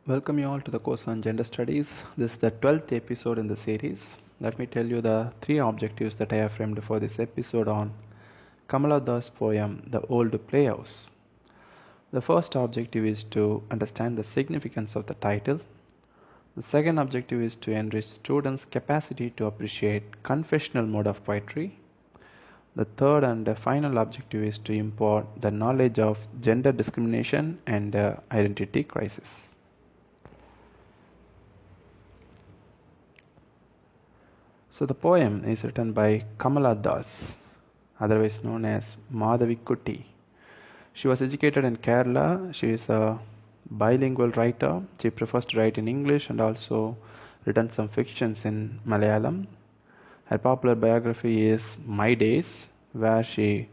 Welcome you all to the course on gender studies. This is the 12th episode in the series. Let me tell you the three objectives that I have framed for this episode on Kamala Das' poem, The Old Playhouse. The first objective is to understand the significance of the title. The second objective is to enrich students' capacity to appreciate confessional mode of poetry. The third and final objective is to impart the knowledge of gender discrimination and identity crisis. So the poem is written by Kamala Das, otherwise known as Madhavikutty. She was educated in Kerala. She is a bilingual writer. She prefers to write in English and also written some fictions in Malayalam. Her popular biography is My Days, where she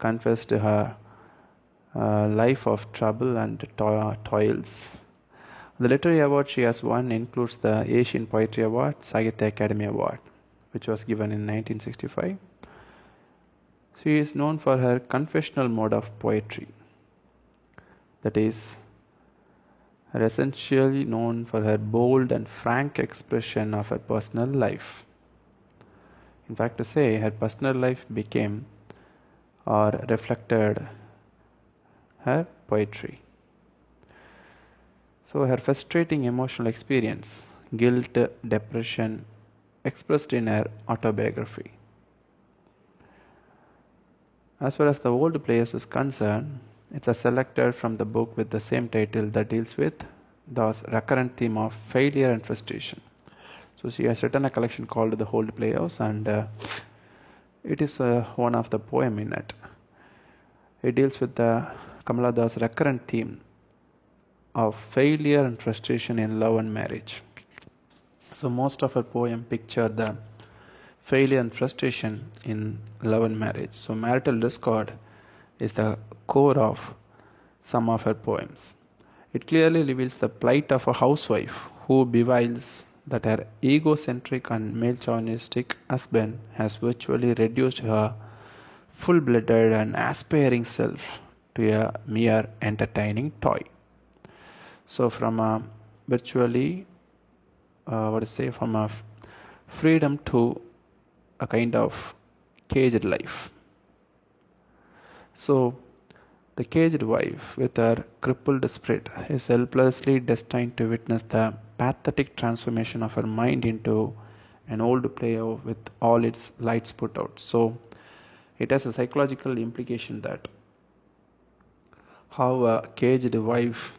confessed her life of trouble and toils. The literary award she has won includes the Asian Poetry Award, Sahitya Academy Award, which was given in 1965. She is known for her confessional mode of poetry. That is, her essentially known for her bold and frank expression of her personal life. In fact, to say her personal life became or reflected her poetry. So her frustrating emotional experience, guilt, depression, expressed in her autobiography. As far as the Old Playhouse is concerned, it's a selected from the book with the same title that deals with the recurrent theme of failure and frustration. So she has written a collection called The Old Playhouse, and it is one of the poem in it. It deals with the Kamala Das' recurrent theme of failure and frustration in love and marriage. So most of her poem picture the failure and frustration in love and marriage. So marital discord is the core of some of her poems. It clearly reveals the plight of a housewife who bewails that her egocentric and male-chauvinistic husband has virtually reduced her full-blooded and aspiring self to a mere entertaining toy. So from a virtually from a freedom to a kind of caged life. So the caged wife with her crippled spirit is helplessly destined to witness the pathetic transformation of her mind into an old player with all its lights put out. So it has a psychological implication that how a caged wife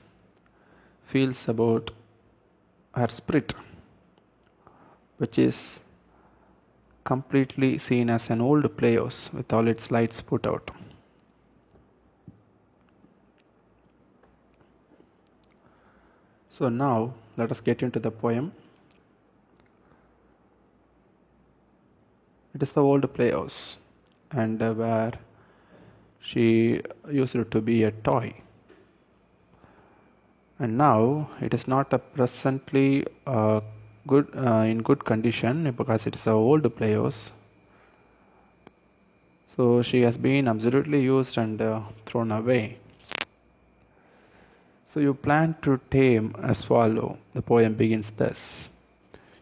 feels about her spirit, which is completely seen as an old playhouse with all its lights put out. So now let us get into the poem. It is the old playhouse, and where she used it to be a toy. And now it is not a presently in good condition because it is an old playhouse. So she has been absolutely used and thrown away. So you plan to tame a swallow. The poem begins thus.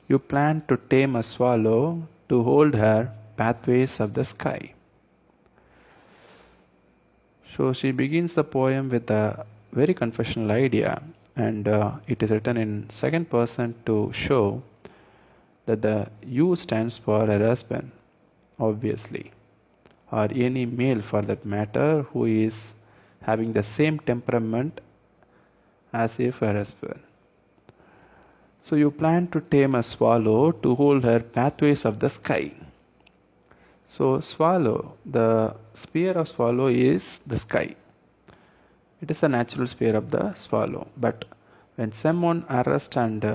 You plan to tame a swallow to hold her pathways of the sky. So she begins the poem with a very confessional idea, and it is written in second person to show that the you stands for her husband, obviously, or any male for that matter who is having the same temperament as if her husband. So you plan to tame a swallow to hold her pathways of the sky. So swallow, the sphere of swallow is the sky. It is the natural sphere of the swallow. But when someone arrests and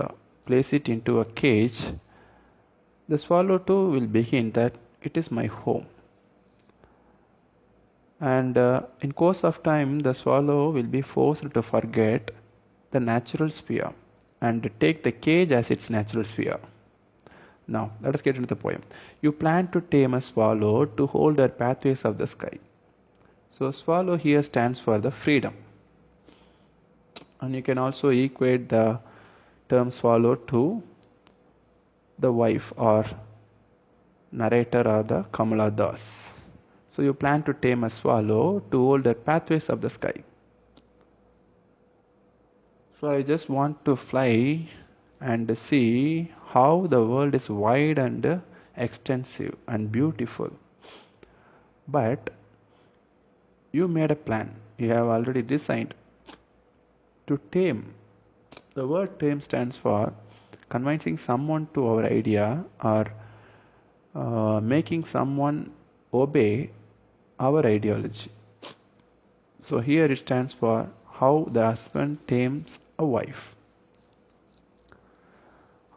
place it into a cage, the swallow too will begin that it is my home. And in course of time, the swallow will be forced to forget the natural sphere and take the cage as its natural sphere. Now, let us get into the poem. You plan to tame a swallow to hold her pathways of the sky. So, swallow here stands for the freedom. And you can also equate the term swallow to the wife or narrator or the Kamala Das. So you plan to tame a swallow to hold the pathways of the sky. So I just want to fly and see how the world is wide and extensive and beautiful. But you made a plan. You have already designed to tame. The word tame stands for convincing someone to our idea or making someone obey our ideology. So here it stands for how the husband tames a wife.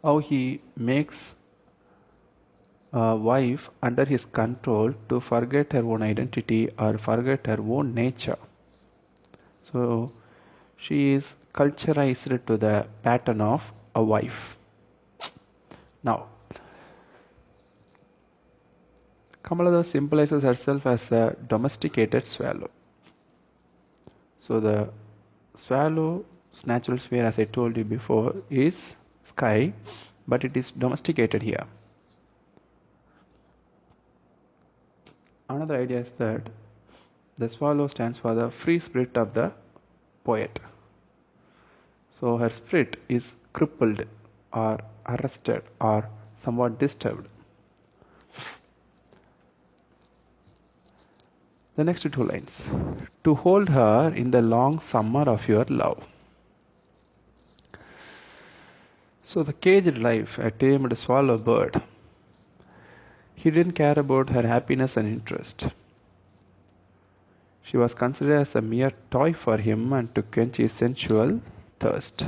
How he makes a wife under his control to forget her own identity or forget her own nature. So she is culturized to the pattern of a wife. Now, Kamala symbolizes herself as a domesticated swallow. So the swallow's natural sphere, as I told you before, is sky, but it is domesticated here. Another idea is that the swallow stands for the free spirit of the poet. So her spirit is crippled or arrested or somewhat disturbed. The next two lines. To hold her in the long summer of your love. So the caged life, a tamed swallow bird, he didn't care about her happiness and interest. She was considered as a mere toy for him and to quench his sensual thirst.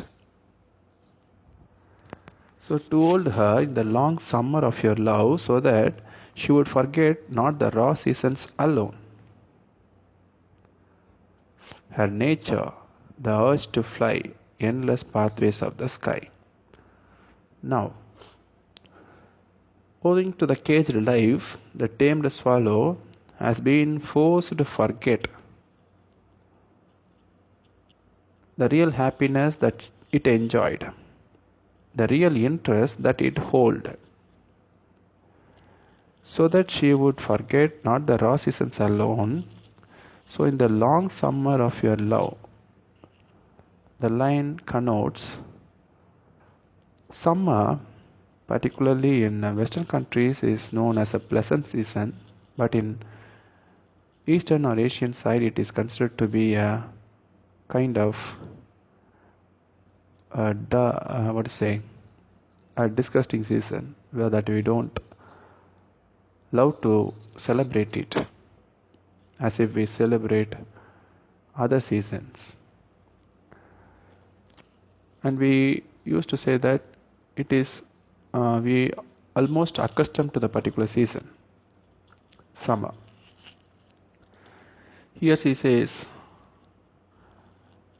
So to hold her in the long summer of your love so that she would forget not the raw seasons alone. Her nature, the urge to fly endless pathways of the sky. Now, owing to the caged life, the tamed swallow has been forced to forget the real happiness that it enjoyed, the real interest that it held, so that she would forget not the raw seasons alone. So in the long summer of your love, the line connotes summer, particularly in Western countries, is known as a pleasant season, but in Eastern or Asian side it is considered to be a kind of a disgusting season, where that we don't love to celebrate it as if we celebrate other seasons. And we used to say that it is we almost accustomed to the particular season, summer. Here she says,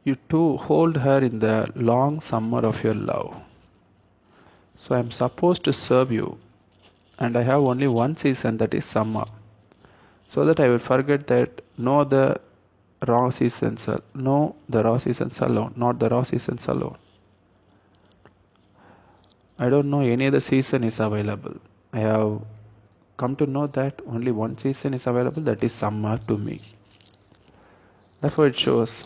you too hold her in the long summer of your love. So I am supposed to serve you, and I have only one season, that is summer, so that I will forget that no the raw seasons alone, not the raw seasons alone. I don't know any other season is available. I have come to know that only one season is available, that is summer to me. Therefore it shows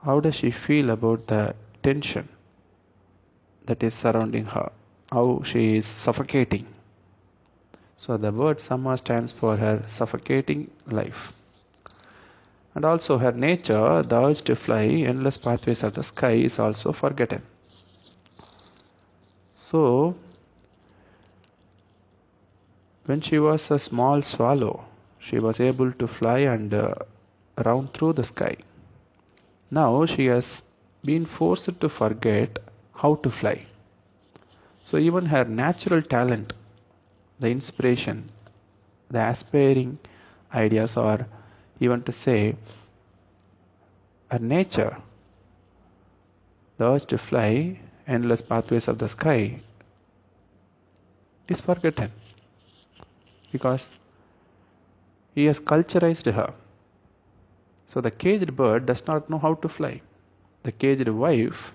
how does she feel about the tension that is surrounding her, how she is suffocating. So the word summer stands for her suffocating life. And also her nature, the urge to fly endless pathways of the sky, is also forgotten. So when she was a small swallow, she was able to fly and round through the sky. Now she has been forced to forget how to fly. So even her natural talent, the inspiration, the aspiring ideas, or even to say her nature, the urge to fly endless pathways of the sky, is forgotten, because he has culturized her. So the caged bird does not know how to fly. The caged wife,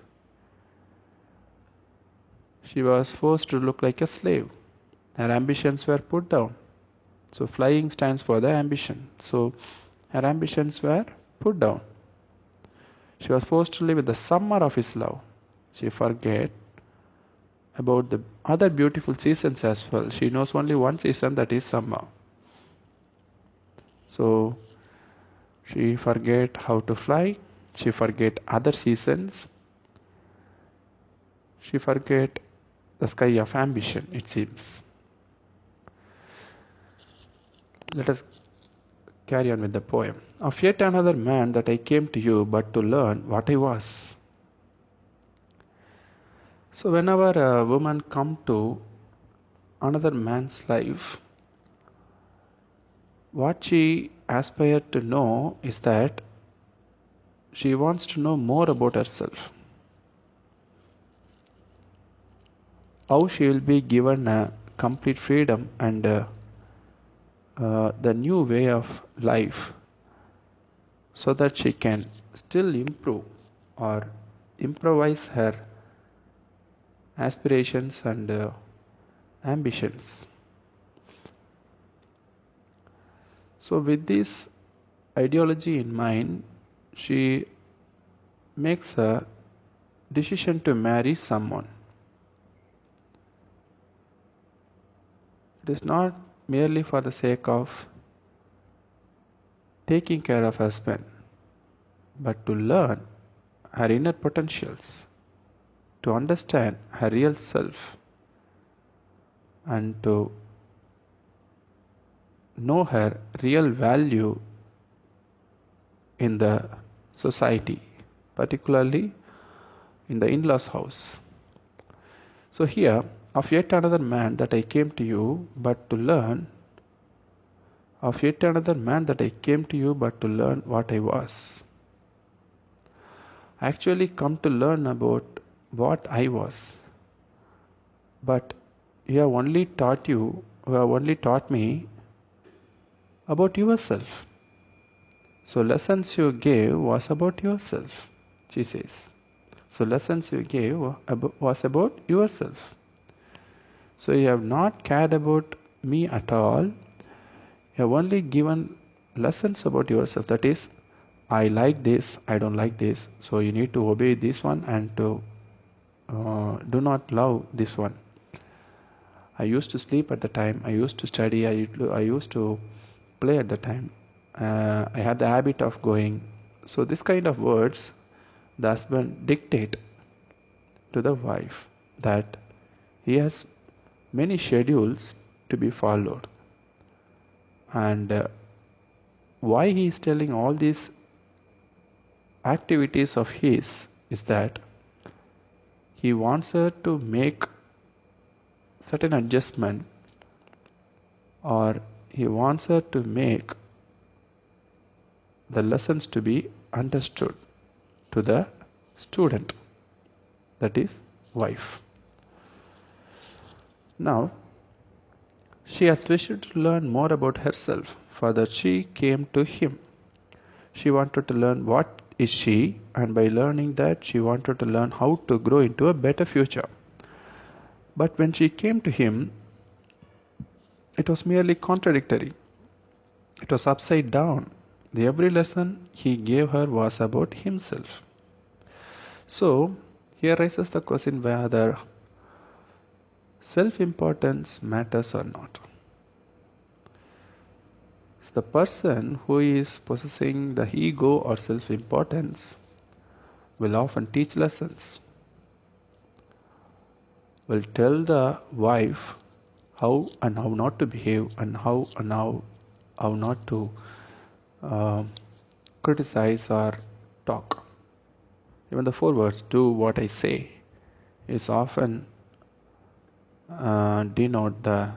she was forced to look like a slave. Her ambitions were put down. So flying stands for the ambition. So her ambitions were put down. She was forced to live in the summer of his love. She forget about the other beautiful seasons as well. She knows only one season, that is summer. So she forget how to fly. She forget other seasons. She forget the sky of ambition, it seems. Let us carry on with the poem. Of yet another man that I came to you but to learn what I was. So whenever a woman come to another man's life, what she aspired to know is that she wants to know more about herself. How she will be given a complete freedom and the new way of life, so that she can still improve or improvise her aspirations and ambitions. So with this ideology in mind, she makes a decision to marry someone. It is not merely for the sake of taking care of husband, but to learn her inner potentials, to understand her real self, and to know her real value in the society, particularly in the in-laws house. So here, of yet another man that I came to you but to learn, of yet another man that I came to you but to learn what I was. I actually come to learn about what I was, but you have only taught me about yourself. So lessons you gave was about yourself, she says. So lessons you gave was about yourself. So you have not cared about me at all. You have only given lessons about yourself. That is, I like this, I don't like this. So you need to obey this one and to do not love this one. I used to sleep at the time. I used to study. I used to play at the time. I had the habit of going. So this kind of words, the husband dictate to the wife that he has many schedules to be followed. And why he is telling all these activities of his is that he wants her to make certain adjustment, or he wants her to make the lessons to be understood to the student, that is wife. Now she has wished to learn more about herself. Further, she came to him. She wanted to learn what is she, and by learning that she wanted to learn how to grow into a better future. But when she came to him, it was merely contradictory. It was upside down. The every lesson he gave her was about himself. So here rises the question whether self-importance matters or not. The person who is possessing the ego or self-importance will often teach lessons, will tell the wife how and how not to behave, and how not to criticize or talk. Even the 4 words, do what I say, is often denote the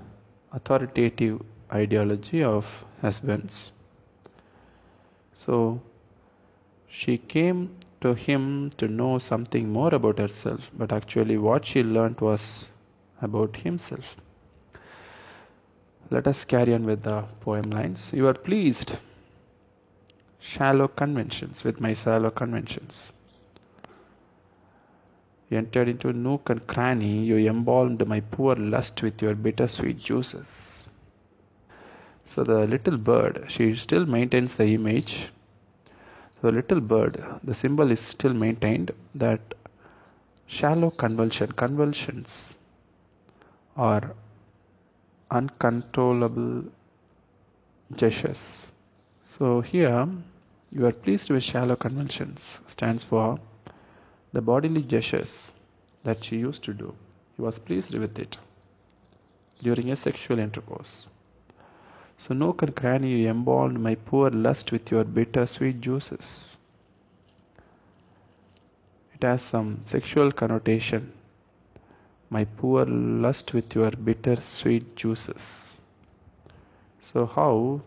authoritative ideology of husbands. So she came to him to know something more about herself, but actually what she learnt was about himself. Let us carry on with the poem lines. You are pleased. shallow conventions, with my shallow conventions. You entered into a nook and cranny, you embalmed my poor lust with your bittersweet juices. So the little bird, she still maintains the image. So the little bird, the symbol is still maintained that shallow convulsions are uncontrollable gestures. So here, you are pleased with shallow convulsions stands for the bodily gestures that she used to do. He was pleased with it during a sexual intercourse. So nook and cranny, you embalmed my poor lust with your bitter sweet juices. It has some sexual connotation. My poor lust with your bitter sweet juices. So how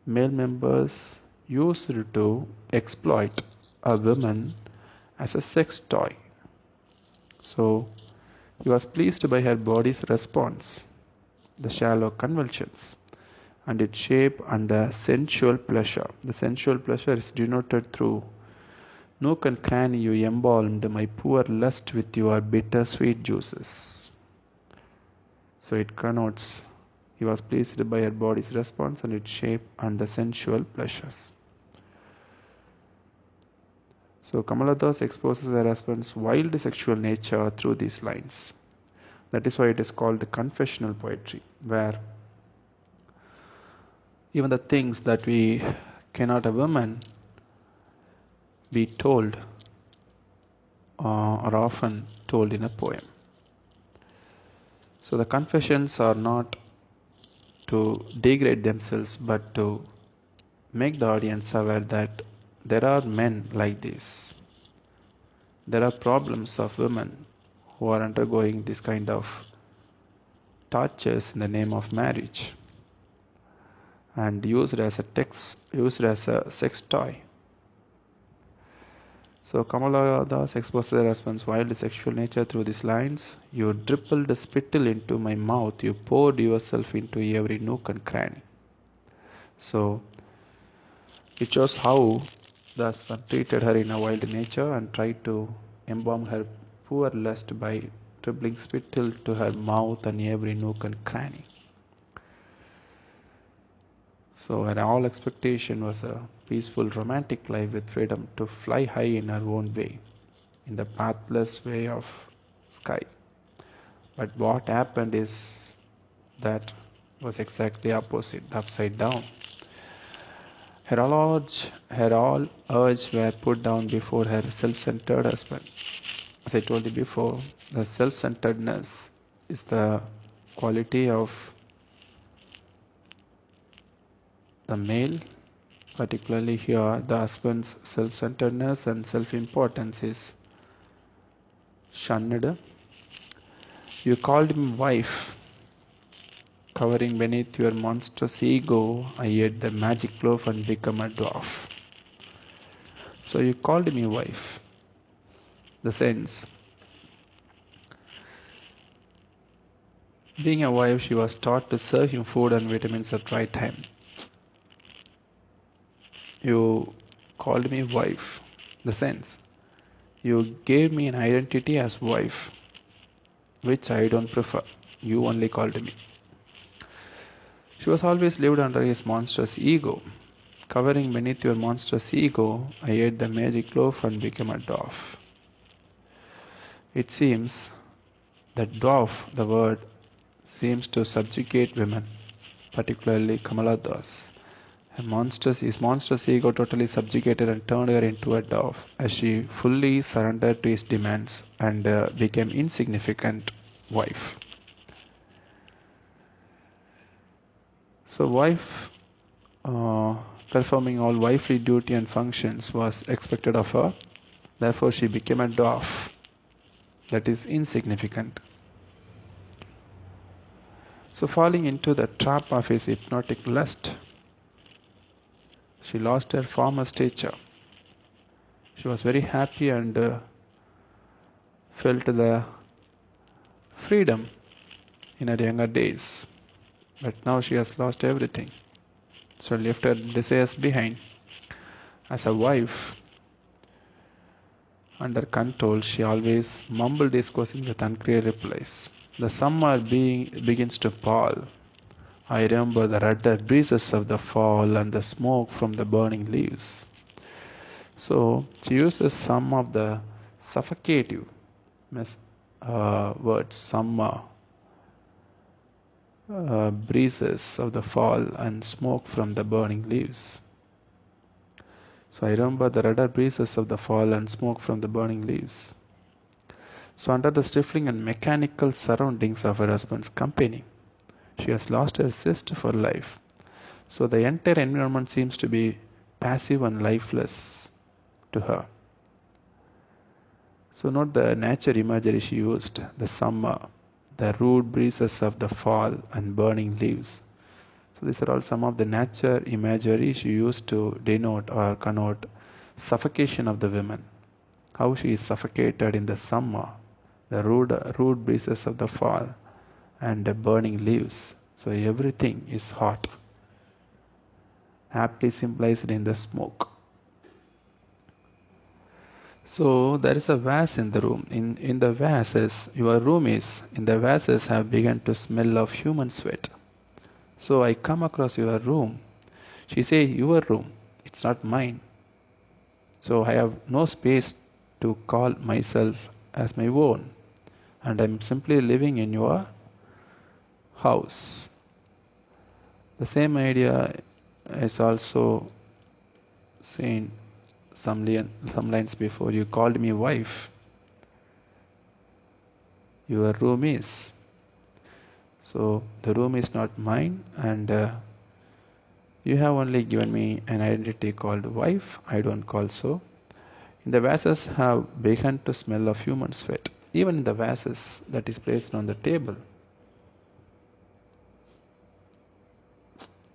male members used to exploit a woman as a sex toy. So he was pleased by her body's response, the shallow convulsions, and its shape and the sensual pleasure. The sensual pleasure is denoted through nook and cranny, you embalmed my poor lust with your bitter sweet juices. So it connotes he was pleased by her body's response and its shape and the sensual pleasures. So Kamala thus exposes her husband's wild sexual nature through these lines. That is why it is called the confessional poetry, where even the things that we cannot a woman be told are often told in a poem. So the confessions are not to degrade themselves, but to make the audience aware that there are men like this. There are problems of women who are undergoing this kind of tortures in the name of marriage and used as a sex toy. So Kamala thus exposes her husband's wild sexual nature through these lines. You dribbled spittle into my mouth, you poured yourself into every nook and cranny. So it shows how the husband treated her in a wild nature and tried to embalm her poor lust by dribbling spittle to her mouth and every nook and cranny. So her all expectation was a peaceful romantic life with freedom to fly high in her own way, in the pathless way of sky. But what happened is that was exactly opposite, the upside down. Her all urge were put down before her self-centered husband. As I told you before, the self-centeredness is the quality of the male, particularly here the husband's self-centeredness and self-importance is shunned. You called me wife, covering beneath your monstrous ego, I ate the magic loaf and become a dwarf. So you called me wife. The sense, being a wife, she was taught to serve him food and vitamins at right time. You called me wife. The sense, you gave me an identity as wife, which I don't prefer. You only called me. She was always lived under his monstrous ego. Covering beneath your monstrous ego, I ate the magic loaf and became a dwarf. It seems that dwarf, the word, seems to subjugate women, particularly Kamala thus. His monstrous ego totally subjugated and turned her into a dwarf as she fully surrendered to his demands and became insignificant wife. So wife performing all wifely duty and functions was expected of her. Therefore she became a dwarf, that is insignificant. So falling into the trap of his hypnotic lust, she lost her former stature. She was very happy and felt the freedom in her younger days. But now she has lost everything. So left her desires behind. As a wife, under control, she always mumbled discoursing with unclear replies. The summer begins to pall. I remember the redder breezes of the fall and the smoke from the burning leaves. So she uses some of the suffocative words, summer, breezes of the fall and smoke from the burning leaves. So I remember the redder breezes of the fall and smoke from the burning leaves. So under the stifling and mechanical surroundings of her husband's company, she has lost her zest for life. So the entire environment seems to be passive and lifeless to her. So note the nature imagery she used, the summer, the rude breezes of the fall and burning leaves. So these are all some of the nature imagery she used to denote or connote suffocation of the women. How she is suffocated in the summer, the rude breezes of the fall and the burning leaves. So everything is hot, aptly symbolized in the smoke. So there is a vase in the room. In the vases, your room is, in the vases have begun to smell of human sweat. So I come across your room. She says, your room, it's not mine. So I have no space to call myself as my own. And I'm simply living in your house. The same idea is also seen some lines before. You called me wife. Your room is. So the room is not mine, and you have only given me an identity called wife. I don't call so. In the vases have begun to smell of human sweat. Even in the vases that is placed on the table,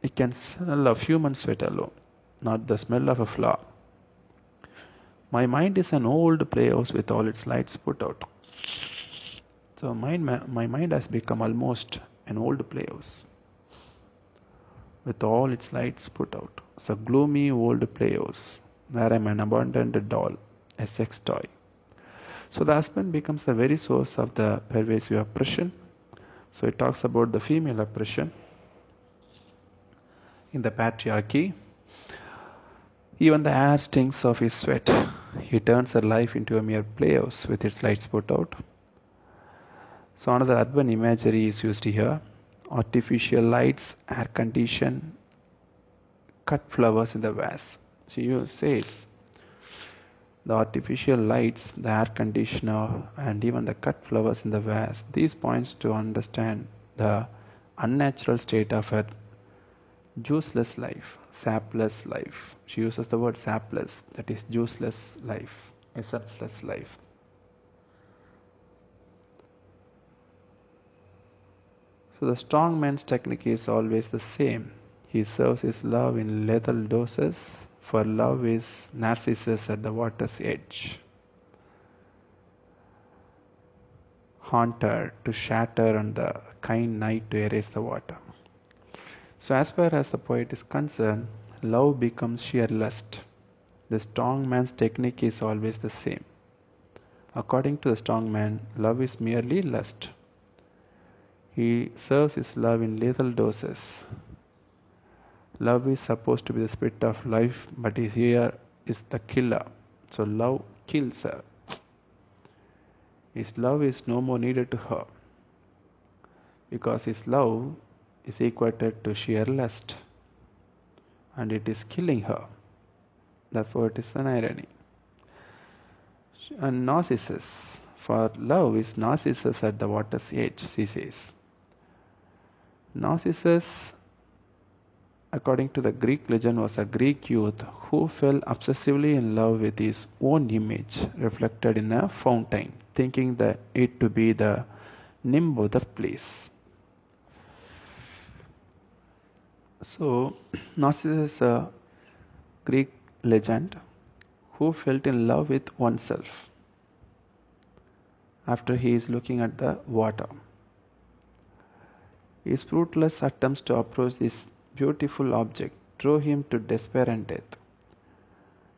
it can smell of human sweat alone, not the smell of a flower. My mind is an old playhouse with all its lights put out. So my mind has become almost an old playhouse with all its lights put out. It's a gloomy old playhouse where I'm an abandoned doll, a sex toy. So the husband becomes the very source of the pervasive oppression. So it talks about the female oppression in the patriarchy. Even the air stinks of his sweat. He turns her life into a mere playhouse with its lights put out. So another urban imagery is used here. Artificial lights, air condition, cut flowers in the vase. She says the artificial lights, the air conditioner, and even the cut flowers in the vase. These points to understand the unnatural state of her juiceless life, sapless life. She uses the word sapless, that is juiceless life, essenceless life. So the strong man's technique is always the same. He serves his love in lethal doses, for love is Narcissus at the water's edge. Haunter to shatter and the kind night to erase the water. So as far as the poet is concerned, love becomes sheer lust. The strong man's technique is always the same. According to the strong man, love is merely lust. He serves his love in lethal doses. Love is supposed to be the spirit of life, but here is the killer. So love kills her. His love is no more needed to her, because his love is equated to sheer lust, and it is killing her. Therefore it is an irony. And Narcissus, for love is Narcissus at the water's edge, she says. Narcissus, according to the Greek legend, was a Greek youth who fell obsessively in love with his own image reflected in a fountain, thinking that it to be the nymph of the place. So Narcissus is a Greek legend who felt in love with oneself after he is looking at the water. His fruitless attempts to approach this beautiful object drove him to despair and death.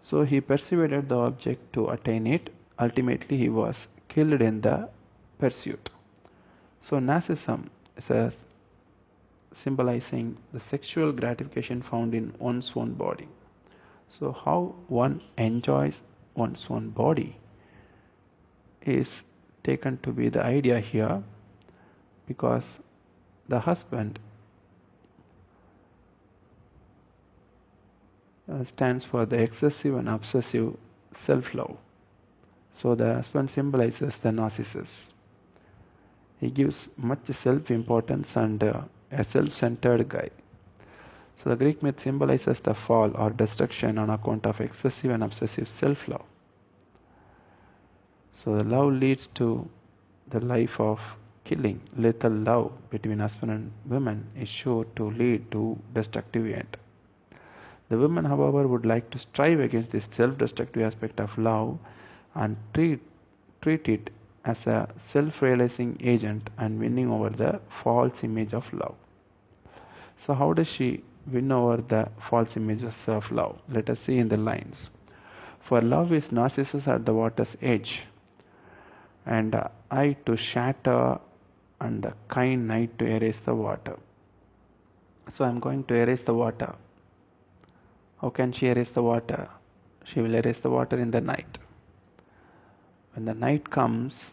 So he persevered the object to attain it. Ultimately, he was killed in the pursuit. So narcissism is a symbolizing the sexual gratification found in one's own body. So how one enjoys one's own body is taken to be the idea here, because the husband stands for the excessive and obsessive self-love. So the husband symbolizes the narcissist. He gives much self-importance and a self-centered guy. So the Greek myth symbolizes the fall or destruction on account of excessive and obsessive self-love. So the love leads to the life of killing. Lethal love between husband and woman is sure to lead to destructive end. The woman, however, would like to strive against this self-destructive aspect of love and treat it as a self-realizing agent and winning over the false image of love. So how does she win over the false images of love? Let us see in the lines. For love is Narcissus at the water's edge, and I to shatter, and the kind night to erase the water. So I am going to erase the water. How can she erase the water? She will erase the water in the night. When the night comes,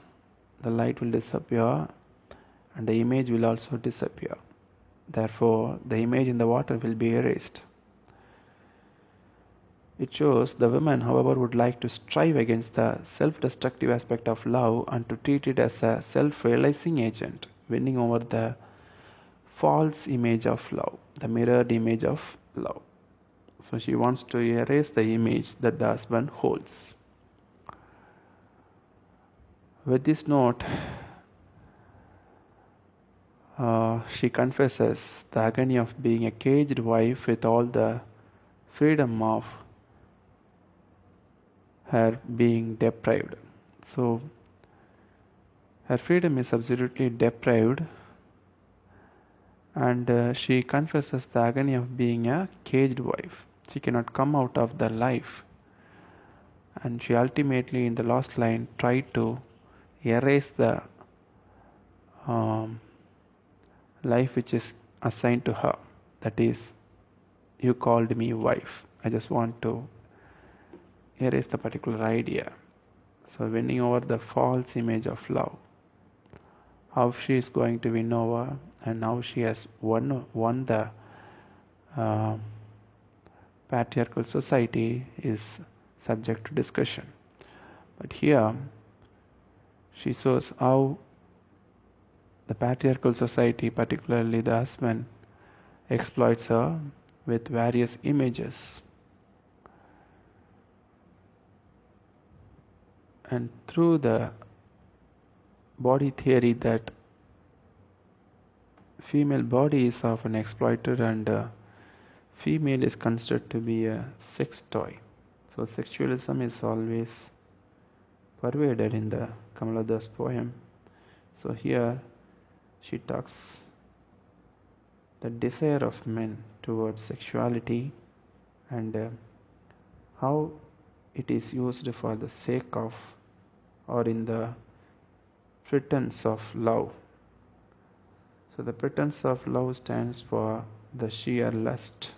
the light will disappear and the image will also disappear. Therefore, the image in the water will be erased. It shows the woman, however, would like to strive against the self-destructive aspect of love and to treat it as a self-realizing agent, winning over the false image of love, the mirrored image of love. So she wants to erase the image that the husband holds. With this note, she confesses the agony of being a caged wife with all the freedom of her being deprived. So her freedom is absolutely deprived, and she confesses the agony of being a caged wife. She cannot come out of the life, and she ultimately in the last line tried to erase the life which is assigned to her. That is, you called me wife. I just want to erase the particular idea. So winning over the false image of love. How she is going to win over, and how she has won the patriarchal society is subject to discussion. But here she shows how the patriarchal society, particularly the husband, exploits her with various images. And through the body theory that female body is often exploited, and female is considered to be a sex toy. So sexualism is always pervaded in the Kamala's poem. So here she talks the desire of men towards sexuality, and how it is used for the sake of, or in the pretense of love. So the pretense of love stands for the sheer lust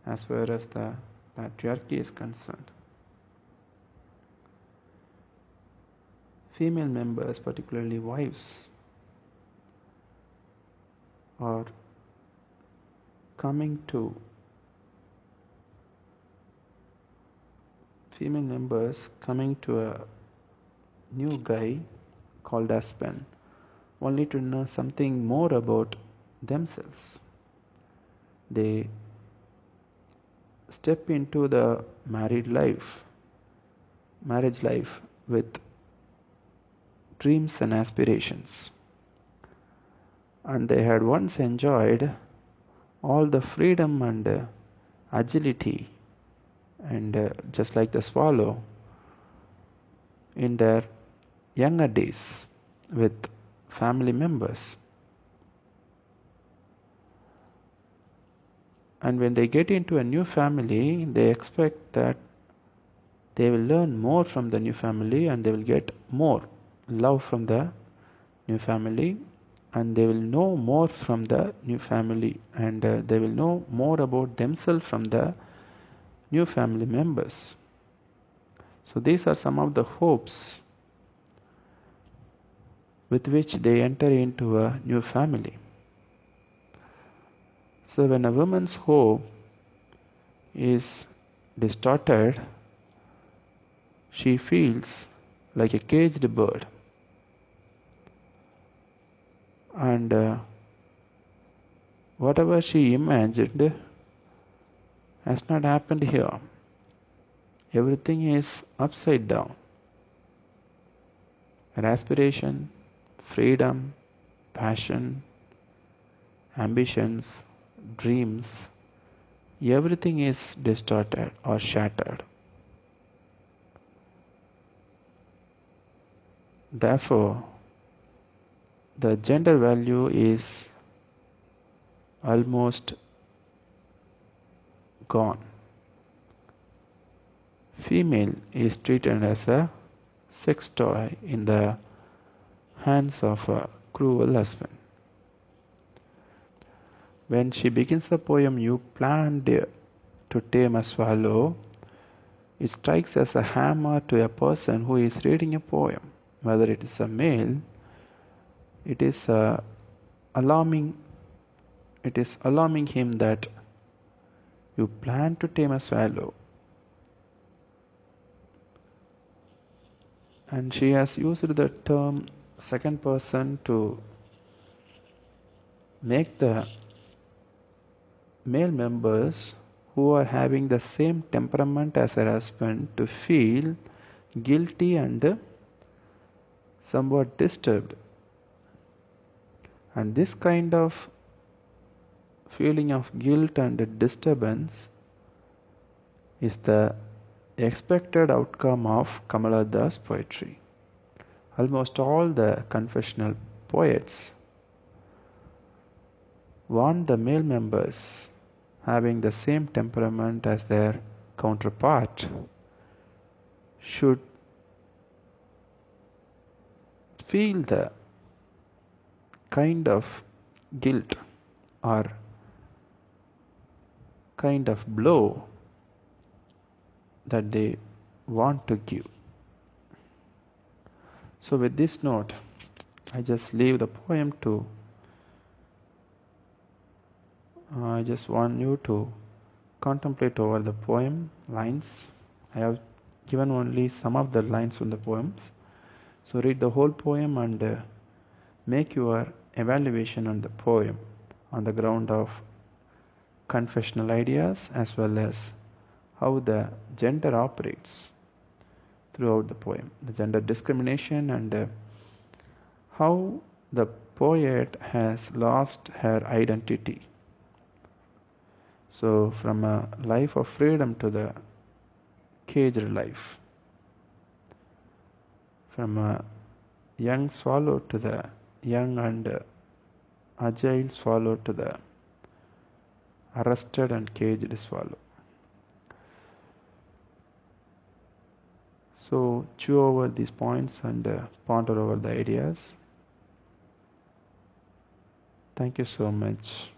as far as the patriarchy is concerned. Female members, particularly wives, are coming to a new guy called husband, only to know something more about themselves. They step into the marriage life with dreams and aspirations, and they had once enjoyed all the freedom and agility, and just like the swallow in their younger days with family members. And when they get into a new family, they expect that They will learn more from the new family, and they will get more love from the new family, and they will know more from the new family, and they will know more about themselves from the new family members. So these are some of the hopes with which they enter into a new family. So when a woman's hope is distorted, she feels like a caged bird, and whatever she imagined has not happened here. Everything is upside down. Her aspiration, freedom, passion, ambitions, dreams, everything is distorted or shattered. Therefore, the gender value is almost gone. Female is treated as a sex toy in the hands of a cruel husband. When she begins the poem, "You planned to tame a swallow," it strikes as a hammer to a person who is reading a poem. Whether it is a male, it is alarming him that you plan to tame a swallow. And she has used the term second person to make the male members who are having the same temperament as her husband to feel guilty and somewhat disturbed. And this kind of feeling of guilt and disturbance is the expected outcome of Kamala's poetry. Almost all the confessional poets want the male members having the same temperament as their counterpart should feel the kind of guilt or kind of blow that they want to give. So with this note, I just leave the poem to I just want you to contemplate over the poem lines. I have given only some of the lines from the poems. So read the whole poem and make your evaluation on the poem on the ground of confessional ideas as well as how the gender operates throughout the poem, the gender discrimination, and how the poet has lost her identity. So from a life of freedom to the caged life, from a young swallow to the young and agile swallow to the arrested and caged swallow. So chew over these points and ponder over the ideas. Thank you so much.